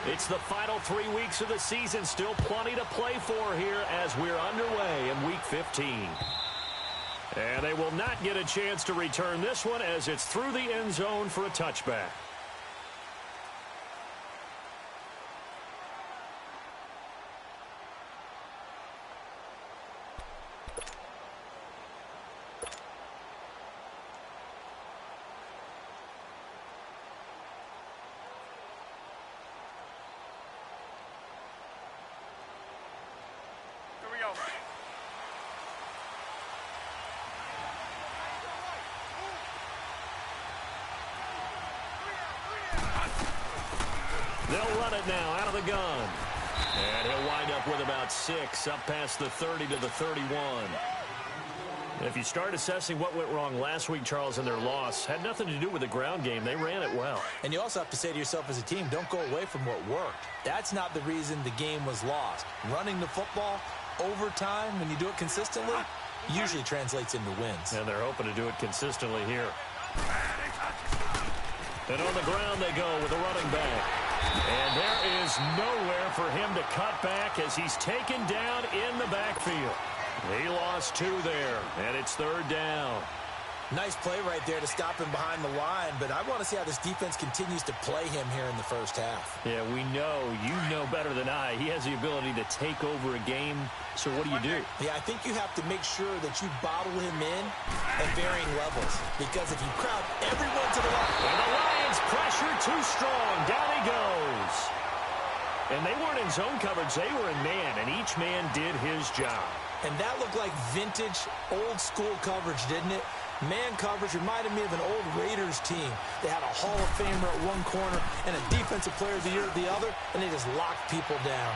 It's the final 3 weeks of the season. Still plenty to play for here as we're underway in Week 15. And they will not get a chance to return this one as it's through the end zone for a touchback. They'll run it now out of the gun. And he'll wind up with about 6, up past the 30 to the 31. If you start assessing what went wrong last week, Charles, in their loss, had nothing to do with the ground game. They ran it well. And you also have to say to yourself as a team, don't go away from what worked. That's not the reason the game was lost. Running the football over time, when you do it consistently, usually translates into wins. And they're hoping to do it consistently here. And on the ground they go with a running back. And there is nowhere for him to cut back as he's taken down in the backfield. He lost 2 there, and it's 3rd down. Nice play right there to stop him behind the line, but I want to see how this defense continues to play him here in the first half. Yeah, we know. You know better than I. He has the ability to take over a game, so what do? Yeah, I think you have to make sure that you bottle him in at varying levels, because if you crowd everyone to the line. And the Lions pressure too strong. Down he goes. And they weren't in zone coverage. They were in man, and each man did his job. And that looked like vintage, old-school coverage, didn't it? Man coverage reminded me of an old Raiders team. They had a Hall of Famer at one corner and a Defensive Player of the Year at the other, and they just locked people down.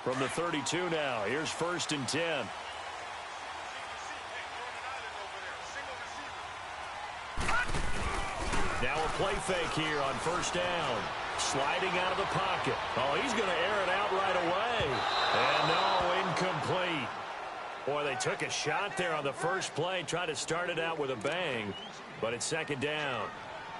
From the 32 now, here's 1st and 10. Now a play fake here on 1st down. Sliding out of the pocket. Oh, he's going to air it out right away. And no, incomplete. Boy, they took a shot there on the first play, tried to start it out with a bang, but it's 2nd down.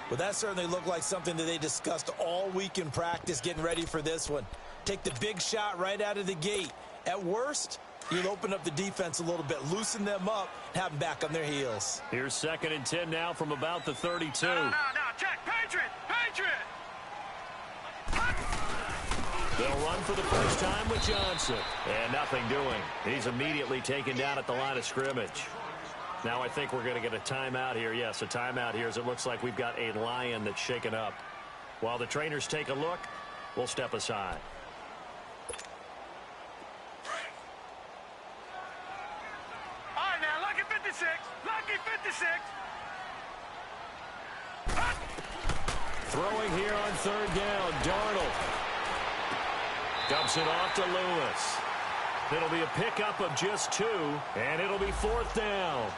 Well, that certainly looked like something that they discussed all week in practice, getting ready for this one. Take the big shot right out of the gate. At worst, you'll open up the defense a little bit, loosen them up, and have them back on their heels. Here's 2nd and 10 now from about the 32. No, check, Patriot! They'll run for the first time with Johnson. And nothing doing. He's immediately taken down at the line of scrimmage. Now I think we're going to get a timeout here. Yes, a timeout here as it looks like we've got a Lion that's shaken up. While the trainers take a look, we'll step aside. All right, now, lucky 56. Lucky 56. Throwing here on 3rd down, Darnold. Dumps it off to Lewis. It'll be a pickup of just 2, and it'll be 4th down.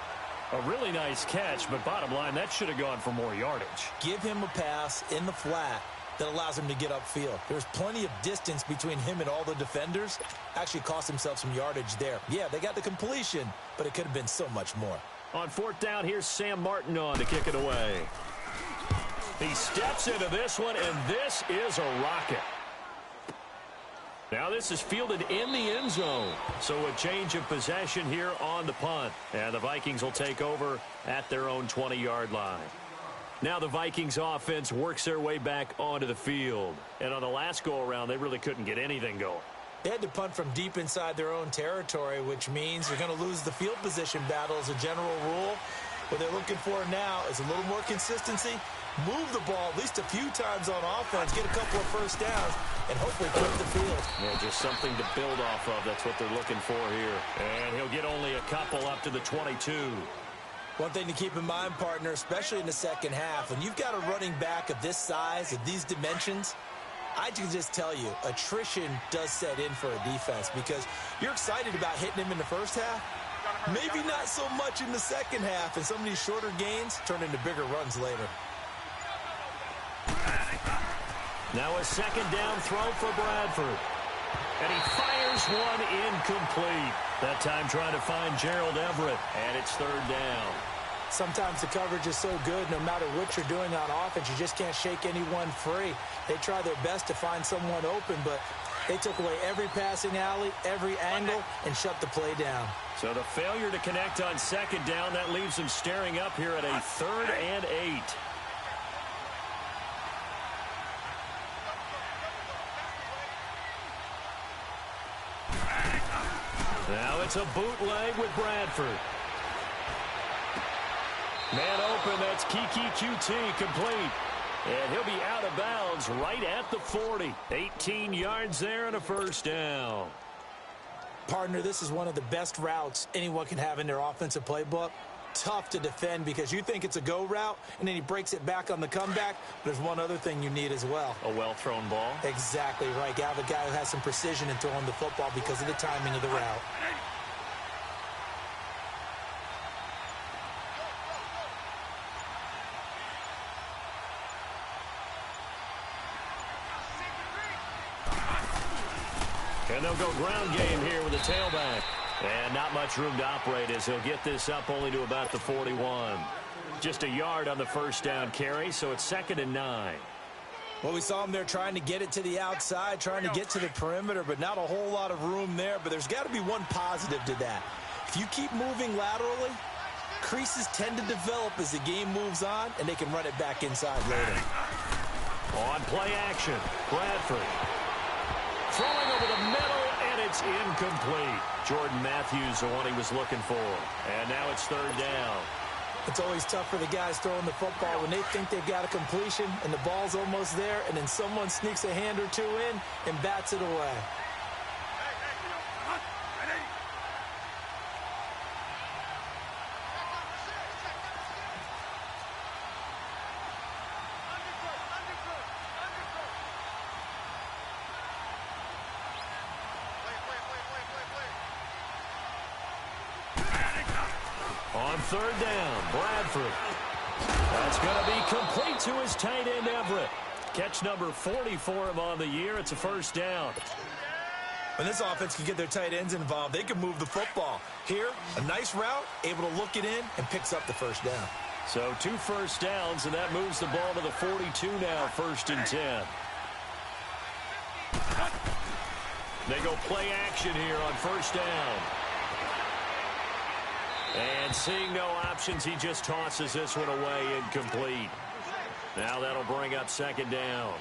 A really nice catch, but bottom line, that should have gone for more yardage. Give him a pass in the flat that allows him to get upfield. There's plenty of distance between him and all the defenders. Actually cost himself some yardage there. Yeah, they got the completion, but it could have been so much more. On 4th down, here's Sam Martin on to kick it away. He steps into this one, and this is a rocket. Now this is fielded in the end zone. So a change of possession here on the punt. And the Vikings will take over at their own 20-yard line. Now the Vikings offense works their way back onto the field. And on the last go-around, they really couldn't get anything going. They had to punt from deep inside their own territory, which means you're going to lose the field position battle as a general rule. What they're looking for now is a little more consistency. Move the ball at least a few times on offense, get a couple of first downs, and hopefully keep the field. Yeah, just something to build off of. That's what they're looking for here. And he'll get only a couple up to the 22. One thing to keep in mind, partner, especially in the second half, when you've got a running back of this size, of these dimensions, I can just tell you, attrition does set in for a defense because you're excited about hitting him in the first half. Maybe not so much in the second half, and some of these shorter gains turn into bigger runs later. Now a second down throw for Bradford. And he fires one incomplete. That time trying to find Gerald Everett, and it's third down. Sometimes the coverage is so good, no matter what you're doing on offense, you just can't shake anyone free. They try their best to find someone open, but they took away every passing alley, every angle, and shut the play down. So the failure to connect on second down, that leaves them staring up here at a 3rd and 8. Now it's a bootleg with Bradford. Man open, that's Kiki QT complete. And he'll be out of bounds right at the 40. 18 yards there and a first down. Partner, this is one of the best routes anyone can have in their offensive playbook. Tough to defend because you think it's a go route, and then he breaks it back on the comeback. There's one other thing you need as well. A well-thrown ball? Exactly right. You have a guy who has some precision in throwing the football because of the timing of the route. And they'll go ground game here with a tailback. And not much room to operate as he'll get this up only to about the 41. Just a yard on the first down carry, so it's 2nd and 9. Well, we saw him there trying to get it to the outside, trying to get to the perimeter, but not a whole lot of room there. But there's got to be one positive to that. If you keep moving laterally, creases tend to develop as the game moves on, and they can run it back inside later. On play action, Bradford. Throwing over the middle, and it's incomplete. Jordan Matthews, the one he was looking for. And now it's 3rd down. It's always tough for the guys throwing the football when they think they've got a completion and the ball's almost there, and then someone sneaks a hand or two in and bats it away. On 3rd down, Bradford. That's going to be complete to his tight end, Everett. Catch number 40 for him on the year. It's a first down. When this offense can get their tight ends involved, they can move the football. Here, a nice route, able to look it in, and picks up the first down. So 2 first downs, and that moves the ball to the 42 now, 1st and 10. They go play action here on first down. And seeing no options, he just tosses this one away, incomplete. Now that'll bring up 2nd down.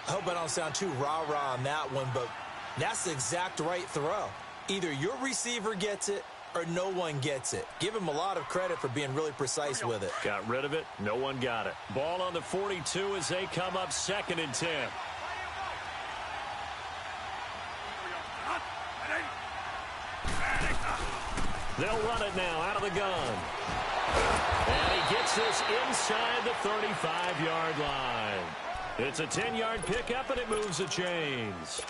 I hope I don't sound too rah-rah on that one, but that's the exact right throw. Either your receiver gets it or no one gets it. Give him a lot of credit for being really precise with it. Got rid of it. No one got it. Ball on the 42 as they come up 2nd and 10. They'll run it now out of the gun. And he gets this inside the 35-yard line. It's a 10-yard pickup, and it moves the chains.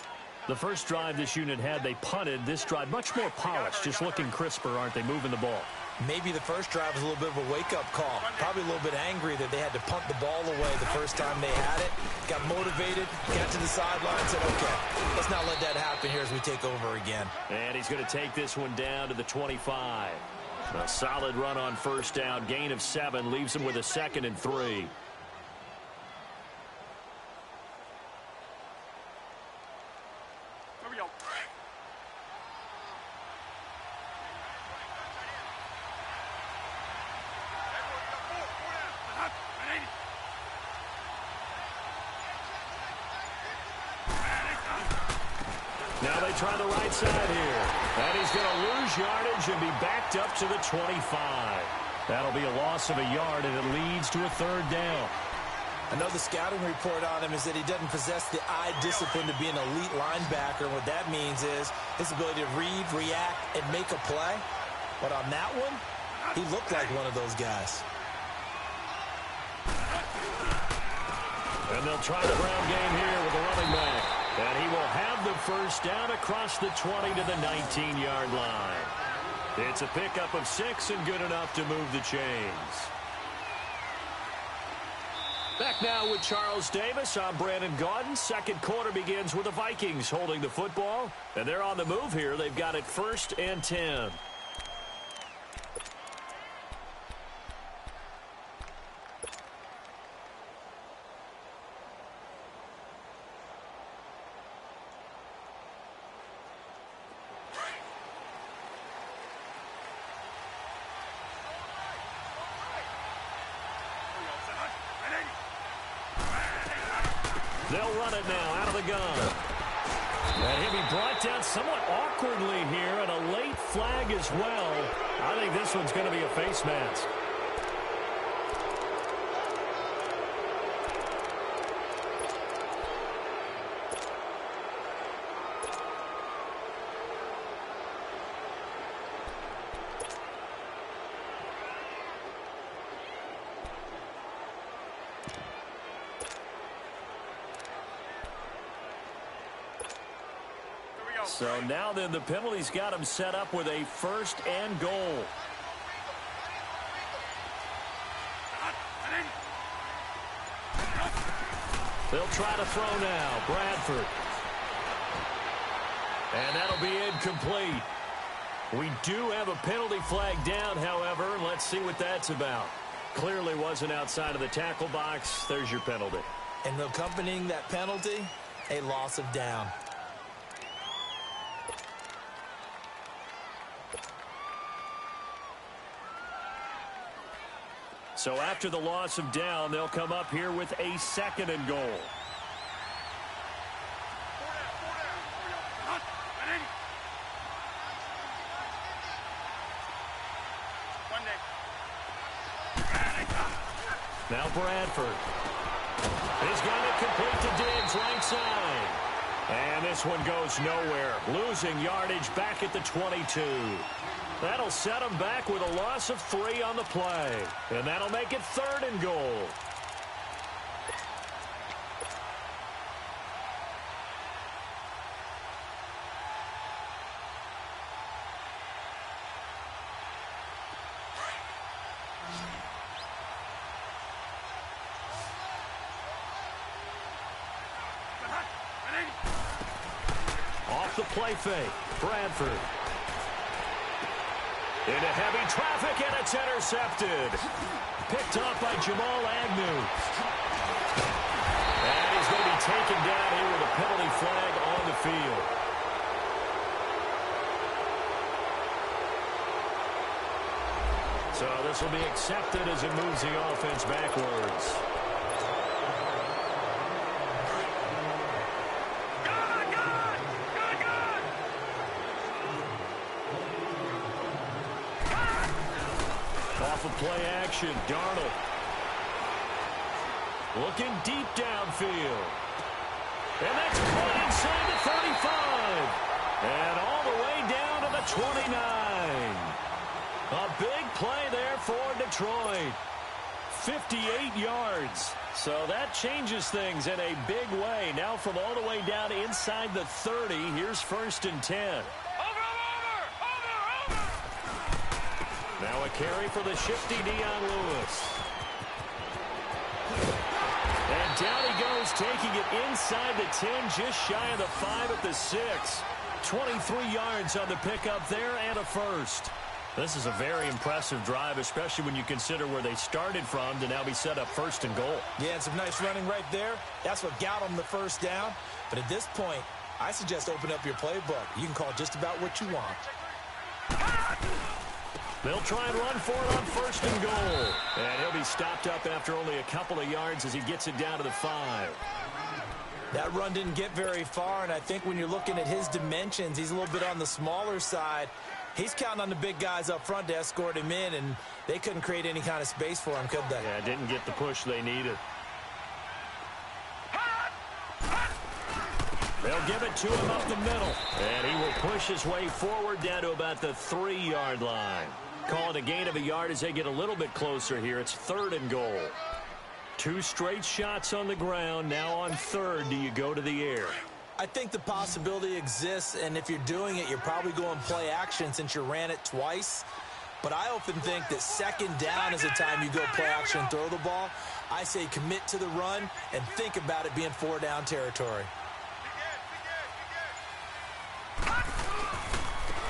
The first drive this unit had, they punted. This drive, much more polished, just looking crisper, aren't they, moving the ball? Maybe the first drive was a little bit of a wake-up call. Probably a little bit angry that they had to punt the ball away the first time they had it. Got motivated, got to the sideline, said, okay, let's not let that happen here as we take over again. And he's going to take this one down to the 25. A solid run on first down. Gain of 7 leaves him with a 2nd and 3. Now they try the right side here. And he's going to lose yardage and be backed up to the 25. That'll be a loss of a yard, and it leads to a 3rd down. I know the scouting report on him is that he doesn't possess the eye discipline to be an elite linebacker. What that means is his ability to read, react, and make a play. But on that one, he looked like one of those guys. And they'll try the ground game here with the running back. And he will have the first down across the 20 to the 19-yard line. It's a pickup of 6 and good enough to move the chains. Back now with Charles Davis. I'm Brandon Gaudin. Second quarter begins with the Vikings holding the football. And they're on the move here. They've got it 1st and 10. They'll run it now out of the gun. And he'll be brought down somewhat awkwardly here, and a late flag as well. I think this one's going to be a face mask. So now then the penalty's got him set up with a 1st and goal. They'll try to throw now. Bradford. And that'll be incomplete. We do have a penalty flag down, however. Let's see what that's about. Clearly wasn't outside of the tackle box. There's your penalty. And accompanying that penalty, a loss of down. So after the loss of down, they'll come up here with a 2nd and goal. Now Bradford. He's got it complete to Diggs, right side. And this one goes nowhere. Losing yardage back at the 22. That'll set him back with a loss of 3 on the play. And that'll make it 3rd and goal. Off the play fake, Bradford. Into heavy traffic, and it's intercepted. Picked off by Jamal Agnew. And he's going to be taken down here with a penalty flag on the field. So this will be accepted as it moves the offense backwards. Play action, Darnold. Looking deep downfield. And that's caught inside the 35. And all the way down to the 29. A big play there for Detroit. 58 yards. So that changes things in a big way. Now from all the way down inside the 30, here's 1st and 10. Now a carry for the shifty Dion Lewis. And down he goes, taking it inside the 10, just shy of the 5 at the 6. 23 yards on the pickup there and a 1st. This is a very impressive drive, especially when you consider where they started from to now be set up 1st and goal. Yeah, and some nice running right there. That's what got them the 1st down. But at this point, I suggest open up your playbook. You can call just about what you want. They'll try and run for it on 1st and goal. And he'll be stopped up after only a couple of yards as he gets it down to the 5. That run didn't get very far, and I think when you're looking at his dimensions, he's a little bit on the smaller side. He's counting on the big guys up front to escort him in, and they couldn't create any kind of space for him, could they? Yeah, didn't get the push they needed. They'll give it to him up the middle. And he will push his way forward down to about the 3-yard line. Call it a gain of a yard as they get a little bit closer here. It's 3rd and goal. 2 straight shots on the ground. Now on 3rd, do you go to the air? I think the possibility exists, and if you're doing it, you're probably going play action since you ran it twice. But I often think that second down is the time you go play action and throw the ball. I say commit to the run and think about it being 4-down territory.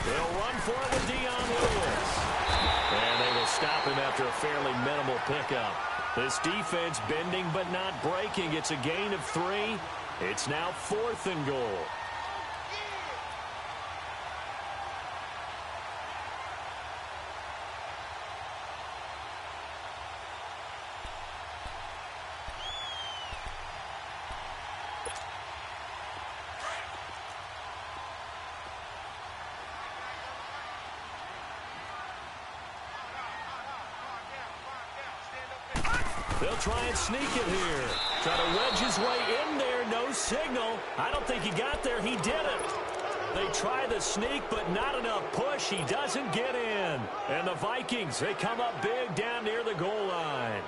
They'll run for it with Lewis. And they will stop him after a fairly minimal pickup. This defense bending but not breaking. It's a gain of 3. It's now 4th and goal. They'll try and sneak it here. Try to wedge his way in there. No signal. I don't think he got there. He didn't. They try the sneak, but not enough push. He doesn't get in. And the Vikings, they come up big down near the goal line.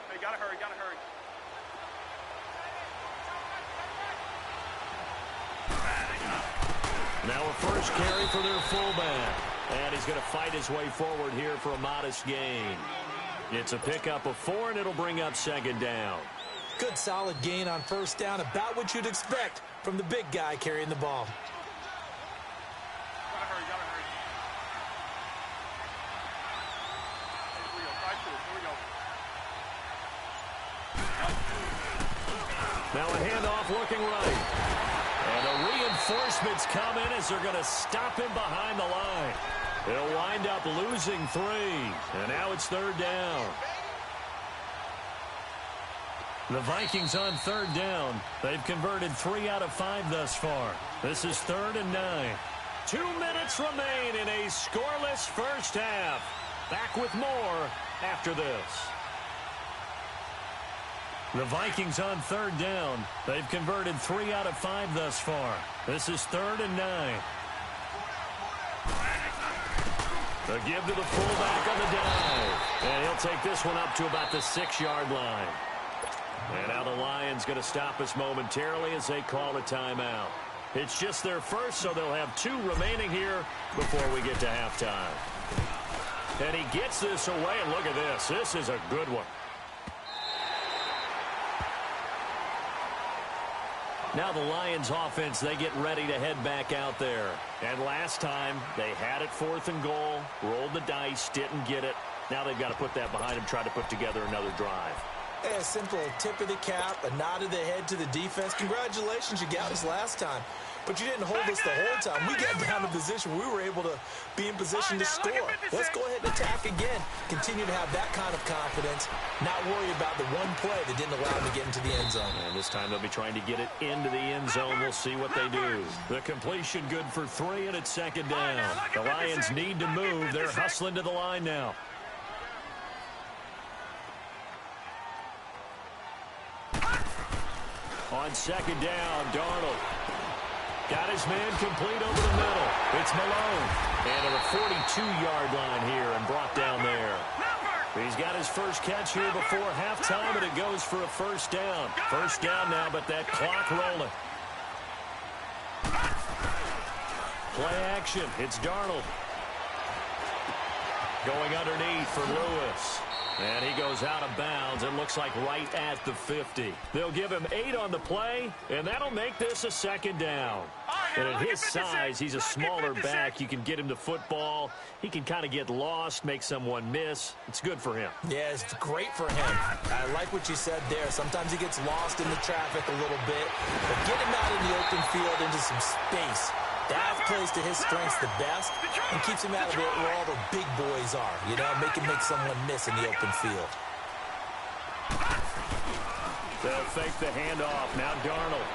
Hey, gotta hurry, gotta hurry. Now a first carry for their fullback. And he's going to fight his way forward here for a modest gain. It's a pickup of 4, and it'll bring up 2nd down. Good solid gain on 1st down, about what you'd expect from the big guy carrying the ball. Gotta hurry, gotta hurry. Here we go, right through, here we go. Now a handoff looking right. And the reinforcements come in as they're going to stop him behind the line. They'll wind up losing 3. And now it's 3rd down. The Vikings on 3rd down. They've converted 3 out of 5 thus far. This is 3rd and 9. 2 minutes remain in a scoreless first half. Back with more after this. The Vikings on 3rd down. They've converted 3 out of 5 thus far. This is 3rd and 9. The give to the fullback on the dive. And he'll take this one up to about the 6-yard line. And now the Lions going to stop us momentarily as they call a timeout. It's just their first, so they'll have 2 remaining here before we get to halftime. And he gets this away, and look at this. This is a good one. Now the Lions offense, they get ready to head back out there. And last time, they had it 4th and goal, rolled the dice, didn't get it. Now they've got to put that behind them, try to put together another drive. Hey, a simple tip of the cap, a nod of the head to the defense. Congratulations, you got us last time. But you didn't hold us the whole time. We got down to position. We were able to be in position to score. Let's go ahead and attack again. Continue to have that kind of confidence. Not worry about the one play that didn't allow them to get into the end zone. And this time they'll be trying to get it into the end zone. We'll see what they do. The completion good for 3, and it's 2nd down. The Lions need to move. They're hustling to the line now. On 2nd down, Darnold. Got his man complete over the middle. It's Malone. And at a 42-yard line here and brought down there. He's got his first catch here before halftime, and it goes for a 1st down. 1st down now, but that clock rolling. Play action. It's Darnold. Going underneath for Lewis. And he goes out of bounds. It looks like right at the 50. They'll give him 8 on the play, and that'll make this a 2nd down. And at his size, he's a smaller back. You can get him to football. He can kind of get lost, make someone miss. It's good for him. Yeah, it's great for him. I like what you said there. Sometimes he gets lost in the traffic a little bit. But get him out in the open field into some space. That plays to his strengths the best and keeps him out of it where all the big boys are. You know, make someone miss in the open field. They'll fake the handoff. Now Darnold.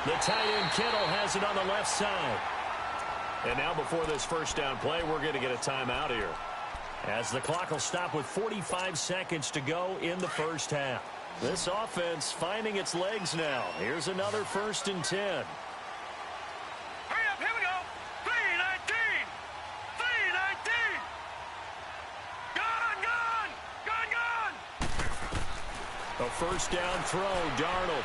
The tight end Kittle has it on the left side. And now before this 1st down play, we're going to get a timeout here, as the clock will stop with 45 seconds to go in the first half. This offense finding its legs now. Here's another 1st and 10. Hurry up, here we go. 3-19. 3-19. Gone, gone, A first down throw, Darnold.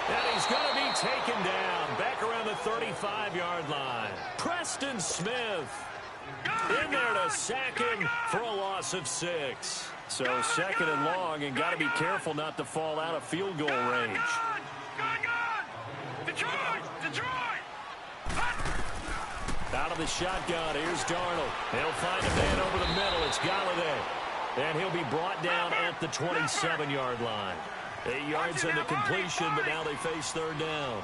And he's going to be taken down back around the 35-yard line. Preston Smith in there to sack him for a loss of 6. So 2nd and long, and got to be careful not to fall out of field goal range. Detroit! Out of the shotgun, here's Darnold. He'll find a man over the middle. It's Galladay. And he'll be brought down at the 27-yard line. 8 yards on the completion, but now they face 3rd down.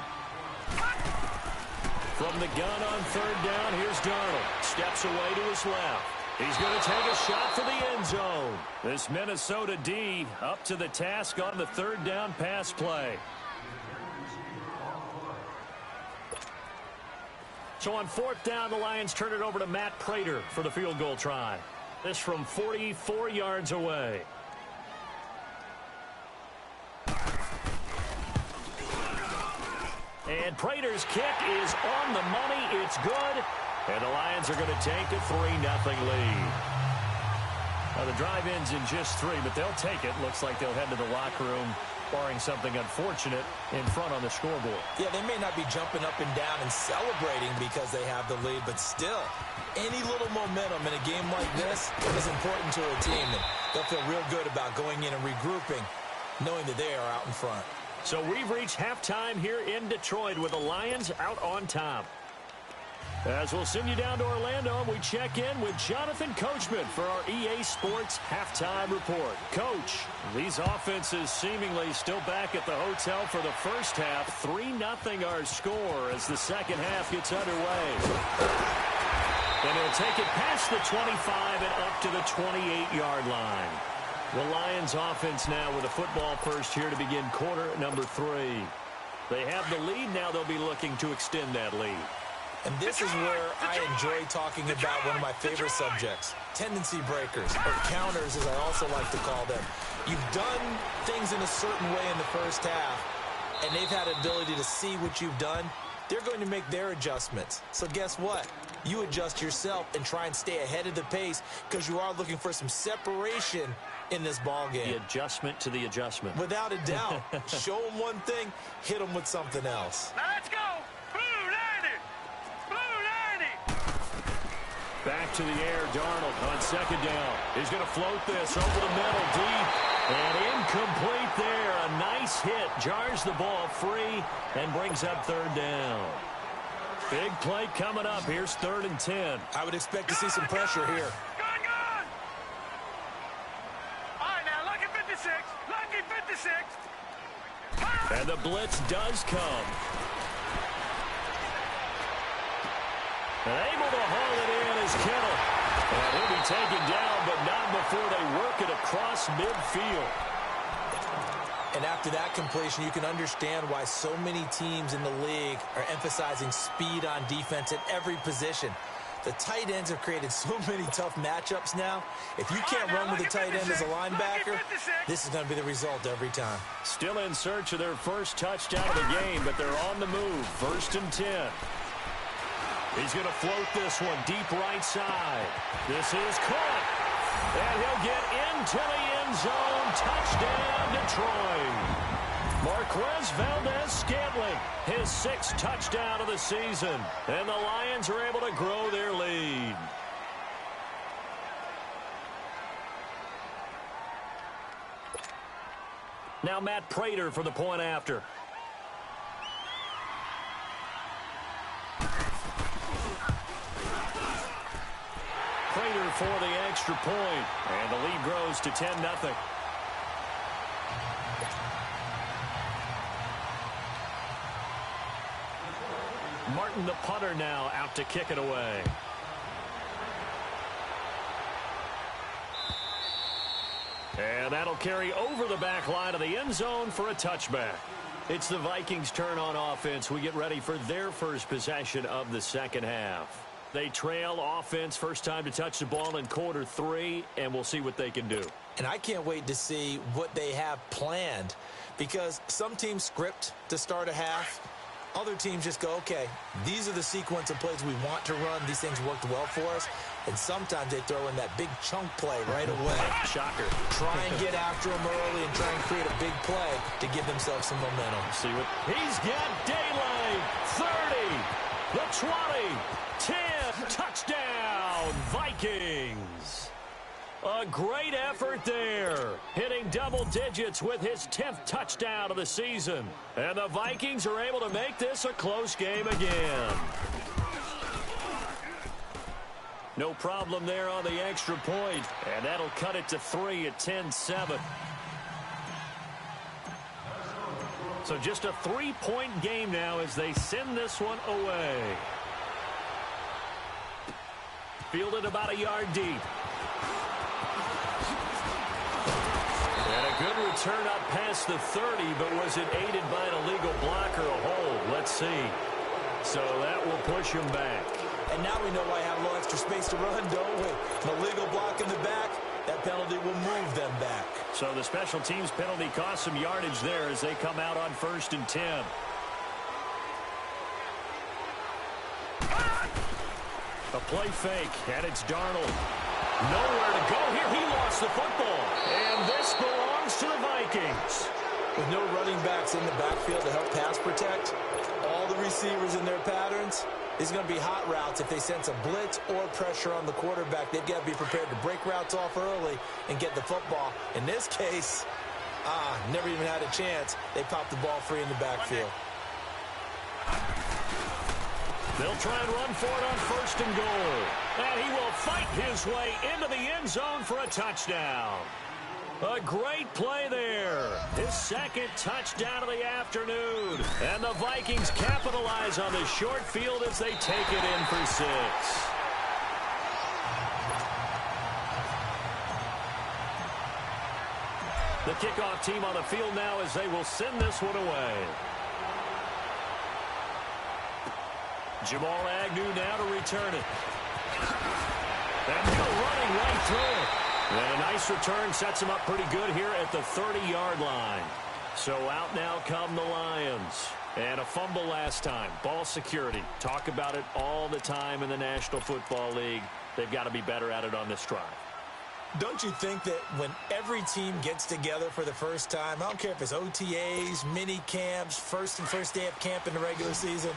From the gun on 3rd down, here's Darnold. Steps away to his left. He's going to take a shot for the end zone. This Minnesota D up to the task on the 3rd down pass play. So on 4th down, the Lions turn it over to Matt Prater for the field goal try. This from 44 yards away. And Prater's kick is on the money. It's good. And the Lions are going to take a 3-0 lead. Now the drive ends in just 3, but they'll take it. Looks like they'll head to the locker room, barring something unfortunate, in front on the scoreboard. Yeah, they may not be jumping up and down and celebrating because they have the lead, but still, any little momentum in a game like this is important to a team. And they'll feel real good about going in and regrouping, knowing that they are out in front. So we've reached halftime here in Detroit with the Lions out on top. As we'll send you down to Orlando, and we check in with Jonathan Coachman for our EA Sports Halftime Report. Coach, these offenses seemingly still back at the hotel for the first half. 3-0 our score as the second half gets underway. And he'll take it past the 25 and up to the 28-yard line. The Lions offense now with a football first here to begin quarter number 3. They have the lead. Now they'll be looking to extend that lead. And this is where I enjoy talking about one of my favorite subjects, tendency breakers, or counters as I also like to call them. You've done things in a certain way in the first half, and they've had an ability to see what you've done. They're going to make their adjustments. So guess what? You adjust yourself and try and stay ahead of the pace because you are looking for some separation in this ball game. The adjustment to the adjustment. Without a doubt. Show them one thing, hit them with something else. Now let's go. Back to the air, Darnold on 2nd down. He's going to float this over the middle, deep, and incomplete there. A nice hit, jars the ball free, and brings up 3rd down. Big play coming up. Here's 3rd and 10. I would expect to see some pressure here. Gone. All right, now, lucky 56. Lucky 56. And the blitz does come. And able to haul it in is Kittle. And he'll be taken down, but not before they work it across midfield. And after that completion, you can understand why so many teams in the league are emphasizing speed on defense at every position. The tight ends have created so many tough matchups now. If you can't run with a tight end as a linebacker, this is going to be the result every time. Still in search of their first touchdown of the game, but they're on the move. 1st and 10. He's going to float this one deep right side. This is caught. And he'll get into the end zone. Touchdown, Detroit. Marquez Valdez-Scantling, his 6th touchdown of the season. And the Lions are able to grow their lead. Now Matt Prater for the point after. Prater for the extra point. And the lead grows to 10-0. Martin, the punter, now out to kick it away. And that'll carry over the back line of the end zone for a touchback. It's the Vikings' turn on offense. We get ready for their first possession of the second half. They trail offense, first time to touch the ball in quarter 3, and we'll see what they can do. And I can't wait to see what they have planned, because some teams script to start a half, Other teams just go, okay, these are the sequence of plays we want to run. These things worked well for us. And sometimes they throw in that big chunk play right away. Shocker. Try and get after them early and try and create a big play to give themselves some momentum. See what he's got. Daylight. 30. The 20. 10. Touchdown. Vikings. A great effort there, hitting double digits with his 10th touchdown of the season. And the Vikings are able to make this a close game again. No problem there on the extra point, and that'll cut it to 3 at 10-7. So just a 3-point game now as they send this one away. Fielded about a yard deep. And a good return up past the 30, but was it aided by an illegal block or a hold? Let's see. So that will push him back. And now we know why I have a little extra space to run, don't we? An illegal block in the back, that penalty will move them back. So the special teams penalty cost some yardage there as they come out on 1st and 10. A play fake, and it's Darnold. Nowhere to go here. He lost the football. And this belongs to the Vikings. With no running backs in the backfield to help pass protect, all the receivers in their patterns, these are going to be hot routes. If they sense a blitz or pressure on the quarterback, they've got to be prepared to break routes off early and get the football. In this case, never even had a chance. They popped the ball free in the backfield. They'll try and run for it on 1st and goal. And he will fight his way into the end zone for a touchdown. A great play there. His 2nd touchdown of the afternoon. And the Vikings capitalize on the short field as they take it in for 6. The kickoff team on the field now as they will send this one away. Jamal Agnew now to return it. And go running right through it. And a nice return sets him up pretty good here at the 30-yard line. So out now come the Lions. And a fumble last time. Ball security. Talk about it all the time in the National Football League. They've got to be better at it on this drive. Don't you think that when every team gets together for the first time, I don't care if it's OTAs, mini camps, first day of camp in the regular season,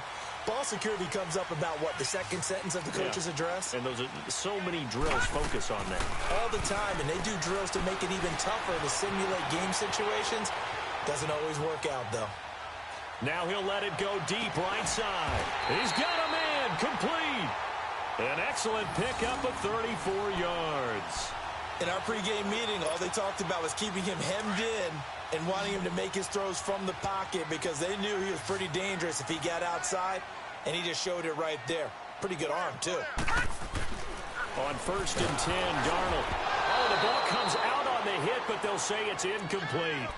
ball security comes up about, what, the 2nd sentence of the coach's address? And those are so many drills focus on that. All the time, and they do drills to make it even tougher to simulate game situations. Doesn't always work out, though. Now he'll let it go deep right side. He's got him in, complete. An excellent pickup of 34 yards. In our pregame meeting, all they talked about was keeping him hemmed in and wanting him to make his throws from the pocket because they knew he was pretty dangerous if he got outside, and he just showed it right there. Pretty good arm, too. On 1st and 10, Darnold. Oh, the ball comes out on the hit, but they'll say it's incomplete.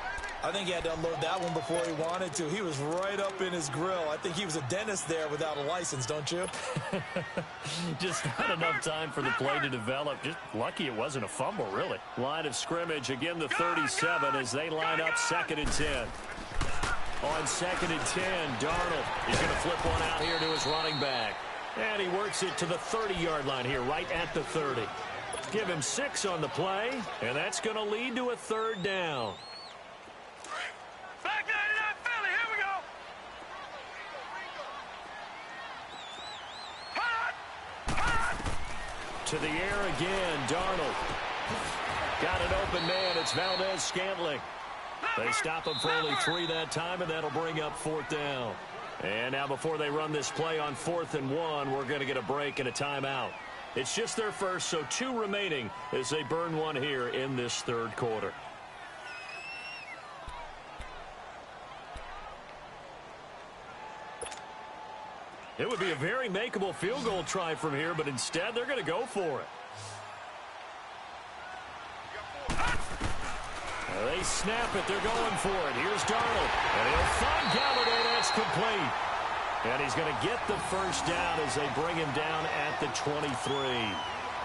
I think he had to unload that one before he wanted to. He was right up in his grill. I think he was a dentist there without a license, don't you? Just not enough time for the play to develop. Just lucky it wasn't a fumble, really. Line of scrimmage, again the 37 as they line up 2nd and 10. On 2nd and 10, Darnold. He's going to flip one out here to his running back. And he works it to the 30-yard line here, right at the 30. Give him 6 on the play, and that's going to lead to a 3rd down. Back 99 Philly, here we go. To the air again, Darnold. Got an open man, it's Valdez-Scantling. They stop him for only 3 that time, and that'll bring up 4th down. And now before they run this play on 4th and 1, we're going to get a break and a timeout. It's just their first, so 2 remaining as they burn one here in this 3rd quarter. It would be a very makeable field goal try from here, but instead they're going to go for it. They snap it. They're going for it. Here's Darnold. And he'll find Galladay. That's complete. And he's going to get the 1st down as they bring him down at the 23.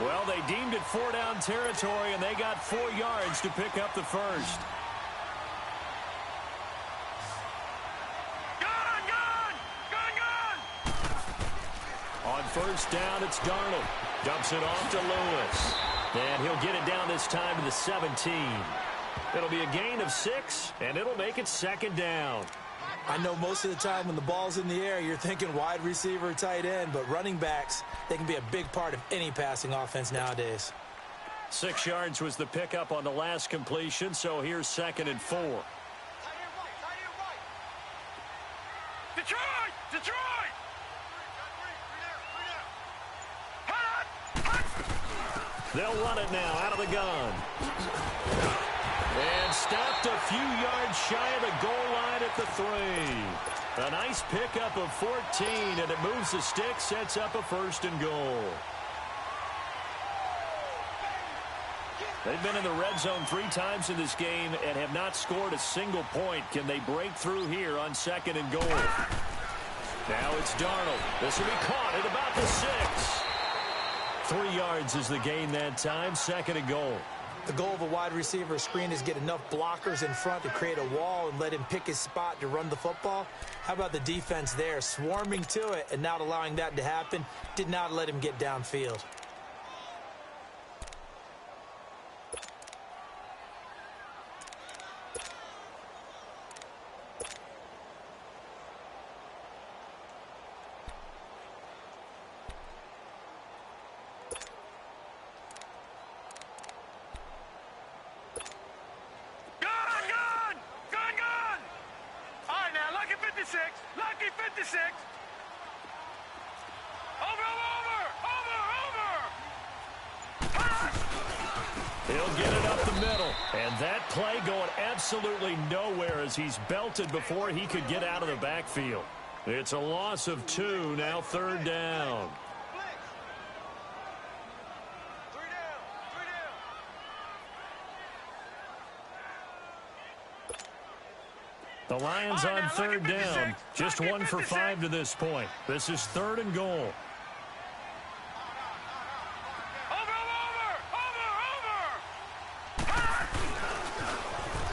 Well, they deemed it 4-down territory, and they got 4 yards to pick up the 1st. Gun! On first down, it's Darnold. Dumps it off to Lewis. And he'll get it down this time to the 17. It'll be a gain of 6, and it'll make it second down. I know most of the time when the ball's in the air, you're thinking wide receiver, tight end, but running backs, they can be a big part of any passing offense nowadays. 6 yards was the pickup on the last completion, so here's 2nd and 4. Detroit! Detroit! They'll run it now out of the gun. And stopped a few yards shy of the goal line at the 3. A nice pickup of 14, and it moves the stick, sets up a 1st and goal. They've been in the red zone 3 times in this game and have not scored a single point. Can they break through here on 2nd and goal? Now it's Darnold. This will be caught at about the 6. 3 yards is the gain that time, 2nd and goal. The goal of a wide receiver screen is get enough blockers in front to create a wall and let him pick his spot to run the football. How about the defense there, swarming to it and not allowing that to happen? Did not let him get downfield. Lucky 56. Over. He'll get it up the middle. And that play going absolutely nowhere as he's belted before he could get out of the backfield. It's a loss of 2, now 3rd down. The Lions on 3rd down. Just 1 for 5 to this point. This is 3rd and goal.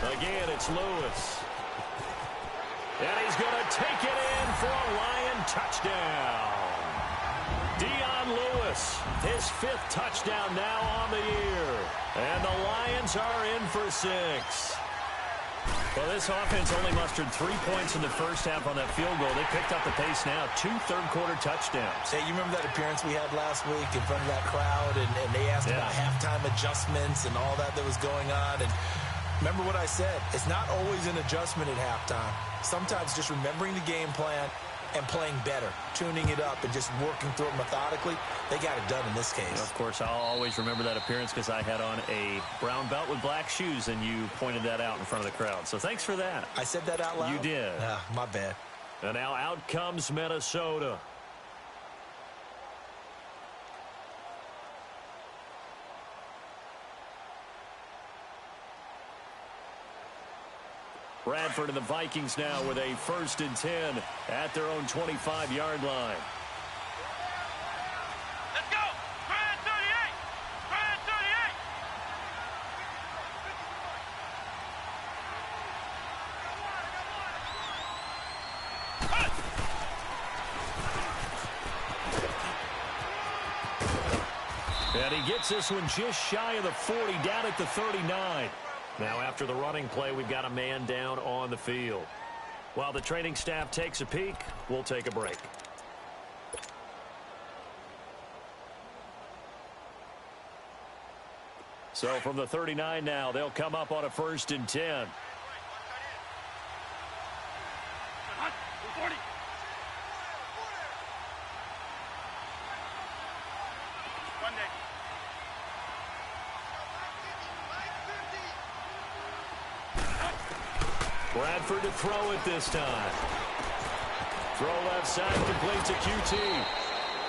Again, it's Lewis. And he's going to take it in for a Lion touchdown. Dion Lewis, his 5th touchdown now on the year. And the Lions are in for 6. Well, this offense only mustered 3 points in the first half on that field goal. They picked up the pace now. 2 third-quarter touchdowns. Hey, you remember that appearance we had last week in front of that crowd, and they asked about halftime adjustments and all that was going on. And remember what I said. It's not always an adjustment at halftime. Sometimes just remembering the game plan and playing better, tuning it up and just working through it methodically. They got it done in this case. Of course, I'll always remember that appearance because I had on a brown belt with black shoes, and you pointed that out in front of the crowd. So thanks for that. I said that out loud? You did. My bad. And now out comes Minnesota. Bradford and the Vikings now with a 1st and 10 at their own 25-yard line. Let's go! Brad 38! Brad 38! And he gets this one just shy of the 40, down at the 39. Now after the running play, we've got a man down on the field. While the training staff takes a peek, we'll take a break. So from the 39 now, they'll come up on a 1st and 10. 40. One day. Bradford to throw it this time. Throw left side, complete to QT.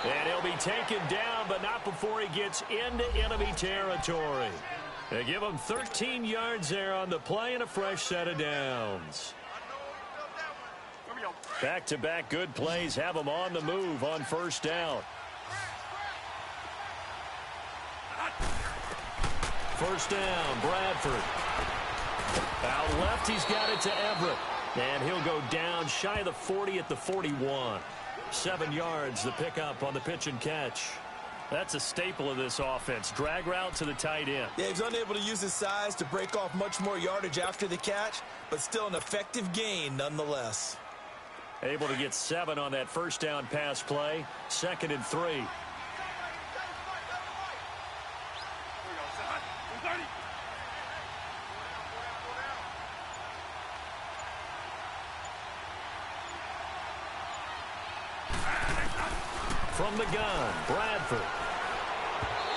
And he'll be taken down, but not before he gets into enemy territory. They give him 13 yards there on the play and a fresh set of downs. Back-to-back good plays have him on the move on 1st down. 1st down, Bradford. Out left, he's got it to Everett. And he'll go down shy of the 40 at the 41. 7 yards, the pickup on the pitch and catch. That's a staple of this offense. Drag route to the tight end. Yeah, he's unable to use his size to break off much more yardage after the catch, but still an effective gain nonetheless. Able to get 7 on that first down pass play. 2nd and 3. From the gun, Bradford.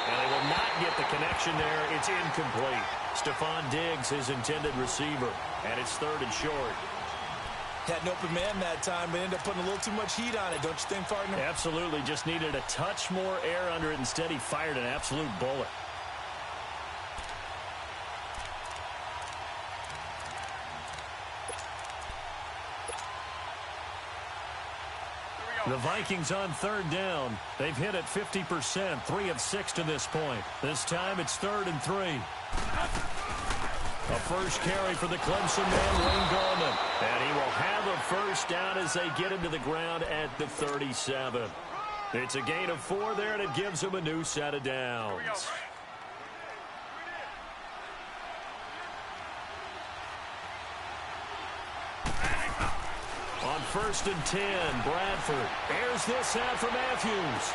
And they will not get the connection there. It's incomplete. Stephon Diggs, his intended receiver. And it's 3rd and short. Had an open man that time, but ended up putting a little too much heat on it, don't you think, partner? Absolutely. Just needed a touch more air under it. Instead, he fired an absolute bullet. The Vikings on 3rd down. They've hit it 50%, 3 of 6 to this point. This time it's 3rd and 3. A first carry for the Clemson man, Wayne Gallman. And he will have a first down as they get him to the ground at the 37. It's a gain of 4 there, and it gives him a new set of downs. On 1st and 10, Bradford airs this out for Matthews.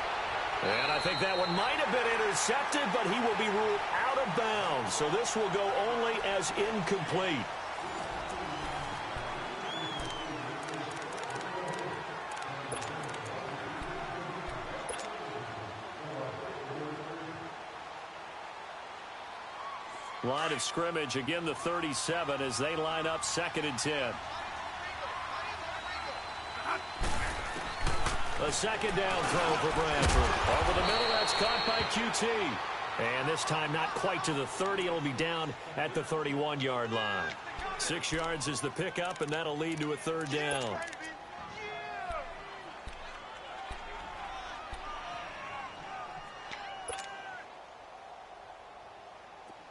And I think that one might have been intercepted, but he will be ruled out of bounds. So this will go only as incomplete. Line of scrimmage, again the 37 as they line up 2nd and 10. A 2nd down throw for Bradford. Over the middle, that's caught by QT. And this time not quite to the 30. It'll be down at the 31-yard line. 6 yards is the pickup, and that'll lead to a 3rd down.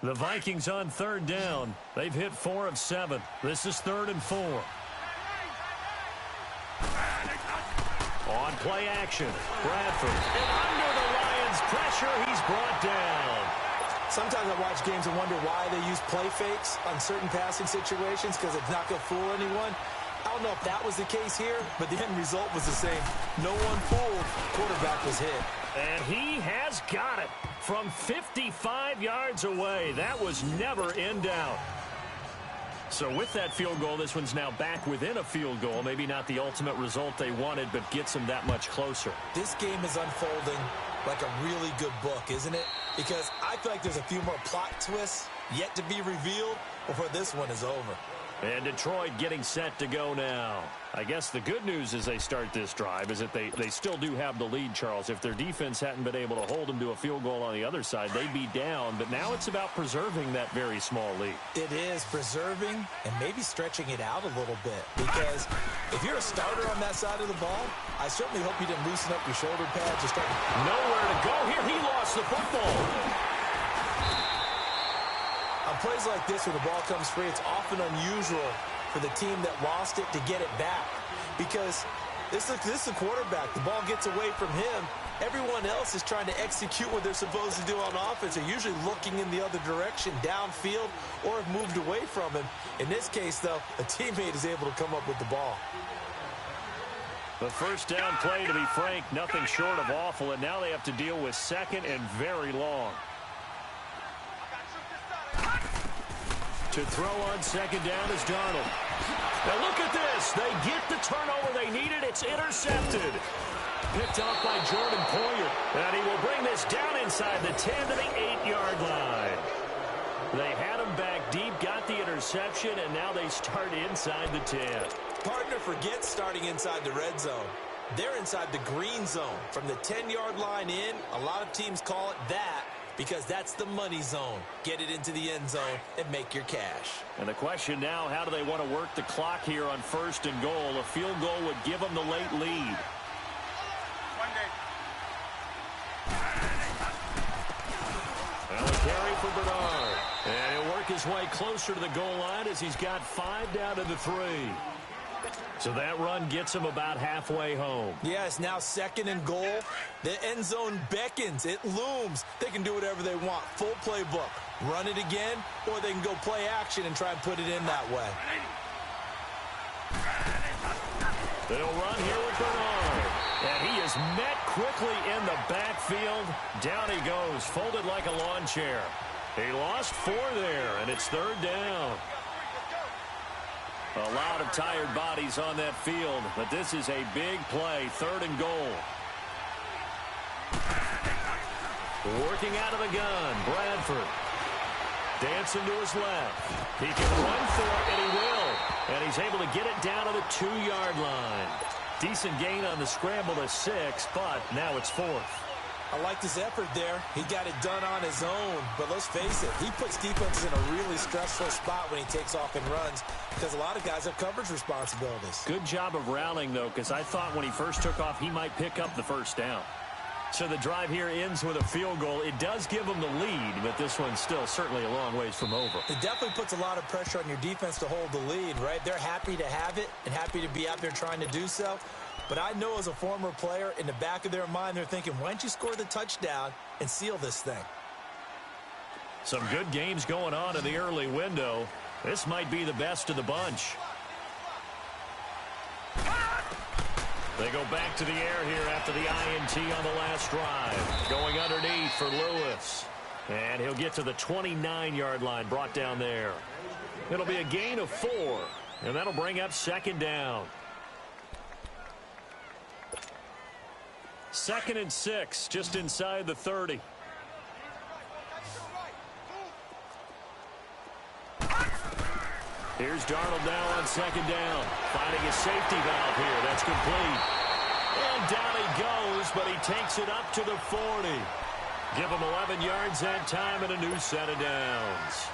The Vikings on 3rd down. They've hit 4 of 7. This is 3rd and 4. On play action, Bradford. And under the Lions' pressure, he's brought down. Sometimes I watch games and wonder why they use play fakes on certain passing situations because it's not going to fool anyone. I don't know if that was the case here, but the end result was the same. No one fooled. Quarterback was hit. And he has got it from 55 yards away. That was never in doubt. So with that field goal, this one's now back within a field goal. Maybe not the ultimate result they wanted, but gets them that much closer. This game is unfolding like a really good book, isn't it? Because I feel like there's a few more plot twists yet to be revealed before this one is over. And Detroit getting set to go now. I guess the good news as they start this drive is that they still do have the lead, Charles. If their defense hadn't been able to hold them to a field goal on the other side, they'd be down. But now it's about preserving that very small lead. It is preserving and maybe stretching it out a little bit. Because if you're a starter on that side of the ball, I certainly hope you didn't loosen up your shoulder pads. Just nowhere to go here. He lost the football. On plays like this where the ball comes free, it's often unusual for the team that lost it to get it back. Because this is the quarterback. The ball gets away from him. Everyone else is trying to execute what they're supposed to do on offense. They're usually looking in the other direction, downfield, or have moved away from him. In this case, though, a teammate is able to come up with the ball. The first down play, to be frank, nothing short of awful. And now they have to deal with 2nd and very long. To throw on 2nd down is Darnold. Now look at this. They get the turnover they needed. It's intercepted. Picked off by Jordan Poyer. And he will bring this down inside the 10 to the 8-yard line. They had him back deep, got the interception, and now they start inside the 10. Partner, forget starting inside the red zone. They're inside the green zone. From the 10-yard line in, a lot of teams call it that, because that's the money zone. Get it into the end zone and make your cash. And the question now, how do they want to work the clock here on 1st and goal? A field goal would give them the late lead. Well, a carry for Bernard. And he'll work his way closer to the goal line as he's got 5 down to the 3. So that run gets him about halfway home. Yeah, it's now 2nd and goal. The end zone beckons. It looms. They can do whatever they want. Full playbook. Run it again, or they can go play action and try and put it in that way. They'll run here with Bernard. And he is met quickly in the backfield. Down he goes, folded like a lawn chair. He lost 4 there, and it's 3rd down. A lot of tired bodies on that field, but this is a big play, 3rd and goal. Working out of the gun, Bradford. Dancing to his left. He can run for it, and he will. And he's able to get it down to the 2-yard line. Decent gain on the scramble to 6, but now it's 4th. I liked his effort there. He got it done on his own. But let's face it, he puts defenses in a really stressful spot when he takes off and runs because a lot of guys have coverage responsibilities. Good job of rallying, though, because I thought when he first took off, he might pick up the 1st down. So the drive here ends with a field goal. It does give them the lead, but this one's still certainly a long ways from over. It definitely puts a lot of pressure on your defense to hold the lead, right? They're happy to have it and happy to be out there trying to do so. But I know as a former player, in the back of their mind, they're thinking, why don't you score the touchdown and seal this thing? Some good games going on in the early window. This might be the best of the bunch. They go back to the air here after the INT on the last drive. Going underneath for Lewis. And he'll get to the 29-yard line, brought down there. It'll be a gain of 4, and that'll bring up 2nd down. 2nd and 6, just inside the 30. Here's Darnold now on 2nd down. Finding a safety valve here. That's complete. And down he goes, but he takes it up to the 40. Give him 11 yards that time and a new set of downs.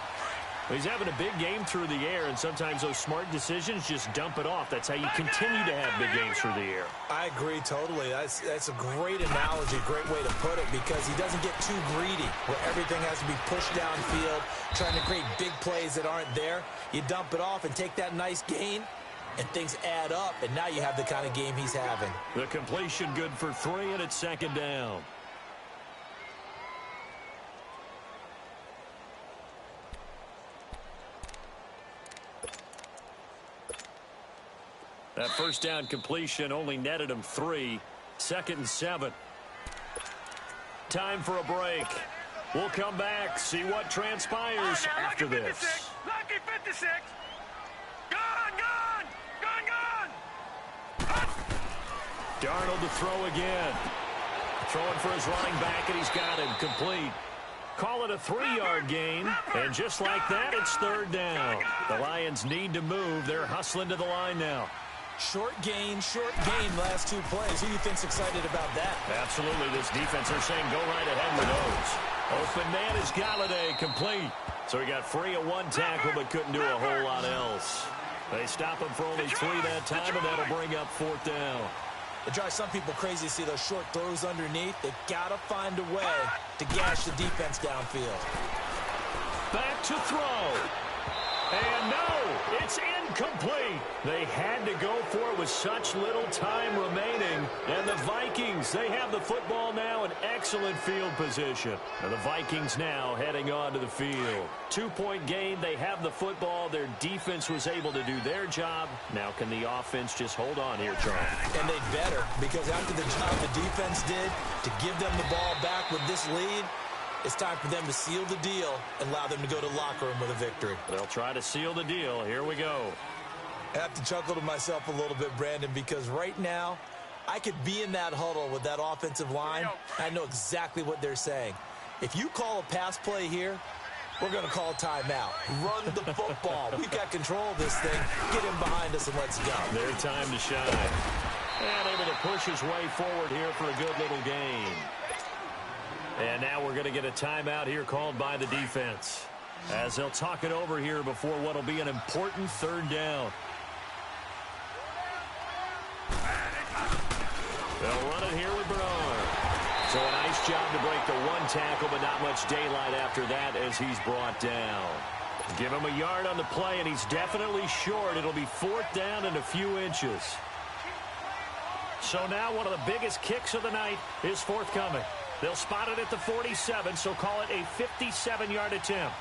He's having a big game through the air, and sometimes those smart decisions just dump it off. That's how you continue to have big games through the air. I agree totally. That's a great analogy, great way to put it, because he doesn't get too greedy where everything has to be pushed downfield, trying to create big plays that aren't there. You dump it off and take that nice gain, and things add up, and now you have the kind of game he's having. The completion good for 3, and it's 2nd down. That 1st down completion only netted him 3. 2nd and 7. Time for a break. We'll come back, see what transpires after this. Lucky 56. Gone. Darnold to throw again. Throwing for his running back, and he's got him complete. Call it a 3-yard gain, and just like that, it's 3rd down. The Lions need to move. They're hustling to the line now. Short gain, last 2 plays. Who do you think's excited about that? Absolutely. This defense, they're saying go right ahead with those. Open man is Galladay, complete. So he got free of 1 tackle, but couldn't do a whole lot else. They stop him for only 3 that time, and that'll bring up 4th down. It drives some people crazy to see those short throws underneath. They've got to find a way to gash the defense downfield. Back to throw. And no, it's incomplete. They had to go for it with such little time remaining. And the Vikings, they have the football now in excellent field position. And the Vikings now heading onto the field. 2-point game, they have the football. Their defense was able to do their job. Now can the offense just hold on here, Charles? And they better, because after the job the defense did to give them the ball back with this lead, it's time for them to seal the deal and allow them to go to the locker room with a victory. They'll try to seal the deal. Here we go. I have to chuckle to myself a little bit, Brandon, because right now I could be in that huddle with that offensive line. I know exactly what they're saying. If you call a pass play here, we're going to call timeout. Run the football. We've got control of this thing. Get him behind us and let's go. Their time to shine. And able to push his way forward here for a good little gain. And now we're going to get a timeout here called by the defense, as they'll talk it over here before what will be an important 3rd down. They'll run it here with Bernard. So a nice job to break the 1 tackle, but not much daylight after that as he's brought down. Give him a yard on the play, and he's definitely short. It'll be 4th down and a few inches. So now one of the biggest kicks of the night is forthcoming. They'll spot it at the 47, so call it a 57-yard attempt.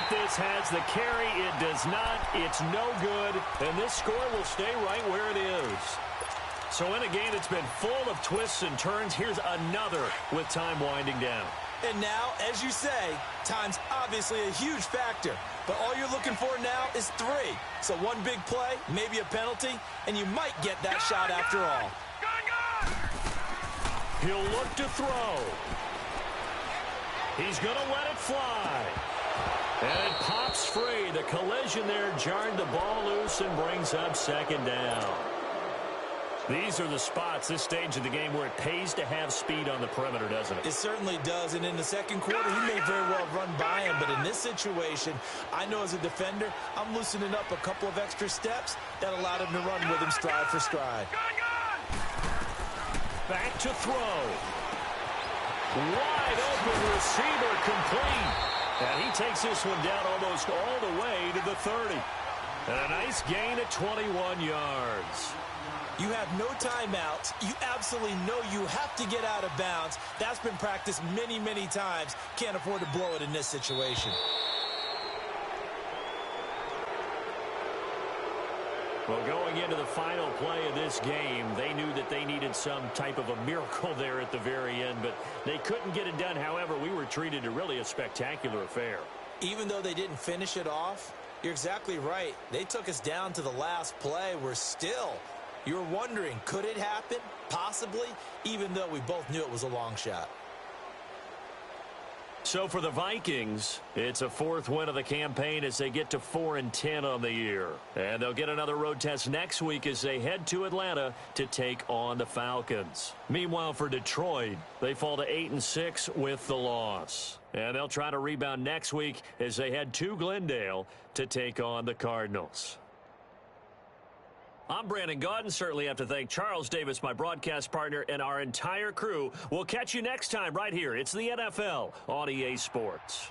This has the carry. It does not. It's no good. And this score will stay right where it is. So in a game that's been full of twists and turns, here's another with time winding down. And now, as you say, time's obviously a huge factor. But all you're looking for now is 3. So one big play, maybe a penalty, and you might get that shot after all. He'll look to throw. He's going to let it fly. And it pops free. The collision there jarred the ball loose and brings up 2nd down. These are the spots, this stage of the game, where it pays to have speed on the perimeter, doesn't it? It certainly does. And in the second quarter, he may very well run by him. But in this situation, I know as a defender, I'm loosening up a couple of extra steps that allowed him to run with him stride for stride. Back to throw. Wide open receiver, complete. And he takes this one down almost all the way to the 30. And a nice gain at 21 yards. You have no timeouts. You absolutely know you have to get out of bounds. That's been practiced many, many times. Can't afford to blow it in this situation. Well, going into the final play of this game, they knew that they needed some type of a miracle there at the very end, but they couldn't get it done. However, we were treated to really a spectacular affair. Even though they didn't finish it off, you're exactly right. They took us down to the last play. We're still, you're wondering, could it happen? Possibly, even though we both knew it was a long shot. So for the Vikings, it's a 4th win of the campaign as they get to 4-10 on the year. And they'll get another road test next week as they head to Atlanta to take on the Falcons. Meanwhile, for Detroit, they fall to 8-6 with the loss. And they'll try to rebound next week as they head to Glendale to take on the Cardinals. I'm Brandon Gaudin. Certainly have to thank Charles Davis, my broadcast partner, and our entire crew. We'll catch you next time right here. It's the NFL on EA Sports.